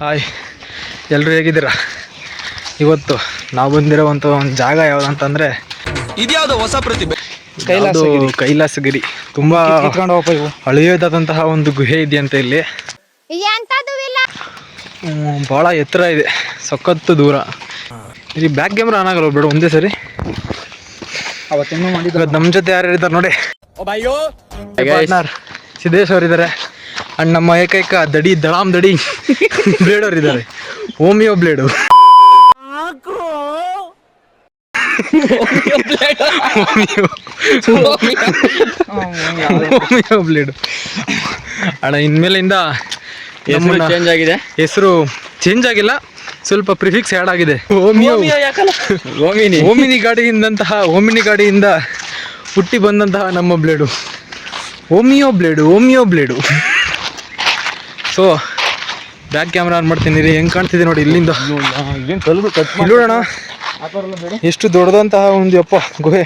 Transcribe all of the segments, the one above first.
Hi, ಎಲ್ಲರೂ ಹೇಗಿದ್ದೀರಾ? ಇವತ್ತು ನಾವು ಬಂದಿರೋವಂಥ ಒಂದು ಜಾಗ ಯಾವುದಂತಂದರೆ ಇದ್ಯಾವುದೋ ಹೊಸ ಪ್ರತಿಭೆ, ಕೈಲಾಸಗಿರಿ. ತುಂಬ ಹಳೆಯದಾದಂತಹ ಒಂದು ಗುಹೆ ಇದೆಯಂತೆ ಇಲ್ಲಿ. ಭಾಳ ಎತ್ತರ ಇದೆ, ಸಖತ್ತು ದೂರ. ಇಲ್ಲಿ ಬ್ಯಾಕ್ ಕ್ಯಾಮ್ರಾ ಆನ್ ಆಗಲ್ಲ ಬೇಡ ಒಂದೇ ಸರಿ. ನಮ್ಮ ಜೊತೆ ಯಾರು ಇದ್ದಾರೆ ನೋಡಿ, ಪಾರ್ಟ್ನರ್ ಸಿದ್ದೇಶ್ ಅವ್ರು ಇದ್ದಾರೆ. ಅಂಡ್ ನಮ್ಮ ಏಕೈಕ ದಡಾಮ್ ದಡಿ ಬ್ಲೇಡ್ ಅವ್ರು ಇದ್ದಾರೆ. ಹೋಮಿಯೋ ಬ್ಲೇಡು, ಹೋಮಿಯೋ ಬ್ಲೇಡು ಅಣ್ಣ. ಇನ್ಮೇಲಿಂದ ಚೇಂಜ್ ಆಗಿದೆ. ಹೆಸರು ಚೇಂಜ್ ಆಗಿಲ್ಲ, ಸ್ವಲ್ಪ ಪ್ರಿಫಿಕ್ಸ್ ಆ್ಯಡ್ ಆಗಿದೆ. ಓಮಿನಿ ಗಾಡಿಯಿಂದ ಹುಟ್ಟಿ ಬಂದಂತಹ ನಮ್ಮ blade homeo blade. So back camera on ಮಾಡ್ತೀನಿ ರೀ. ಹೆಂಗೆ ಕಾಣ್ತಿದೆ ನೋಡಿ ಇಲ್ಲಿಂದ. ನೋಡೋಣ ಎಷ್ಟು ದೊಡ್ಡದಂತಹ ಒಂದು ಗುಹೆ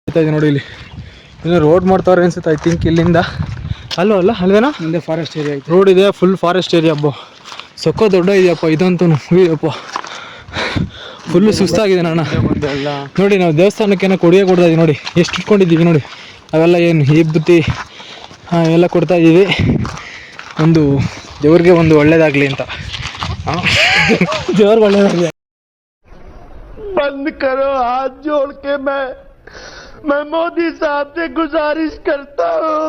ಇದೆ ನೋಡಿ. ಇಲ್ಲಿ ರೋಡ್ ಮಾಡ್ತಾವ್ರೆ ಅನ್ಸುತ್ತೆ. ಐ ಥಿಂಕ್ ಇಲ್ಲಿಂದ ಅಲ್ವೇನಾ ಮುಂದೆ ಫಾರೆಸ್ಟ್ ಏರಿಯಾ ರೋಡ್ ಇದೆ, ಫುಲ್ ಫಾರೆಸ್ಟ್ ಏರಿಯಾ. ಸೊಕ್ಕ ದೊಡ್ಡ ಇದೆಯಪ್ಪ ಇದಂತೂ. ಫುಲ್ಲು ಸುಸ್ತಾಗಿದೆ ನಾನು ನೋಡಿ. ನಾವು ದೇವಸ್ಥಾನಕ್ಕೇನೋ ಕೊಡುಗೆ ಕೊಡ್ತಾ ಇದೀವಿ ನೋಡಿ, ಎಷ್ಟು ಇಟ್ಕೊಂಡಿದ್ದೀವಿ ನೋಡಿ. ಅವೆಲ್ಲ ಏನು ವಿಭೂತಿ ಎಲ್ಲ ಕೊಡ್ತಾ ಇದ್ದೀವಿ, ಒಂದು ದೇವ್ರಿಗೆ ಒಂದು ಒಳ್ಳೇದಾಗಲಿ ಅಂತ. ದೇವ್ರಿಗೆ ಒಳ್ಳೇದಾಗಲಿ. बंद करो हाथ जोड़ के मैं मोदी साहब से गुजारिश करता हूँ.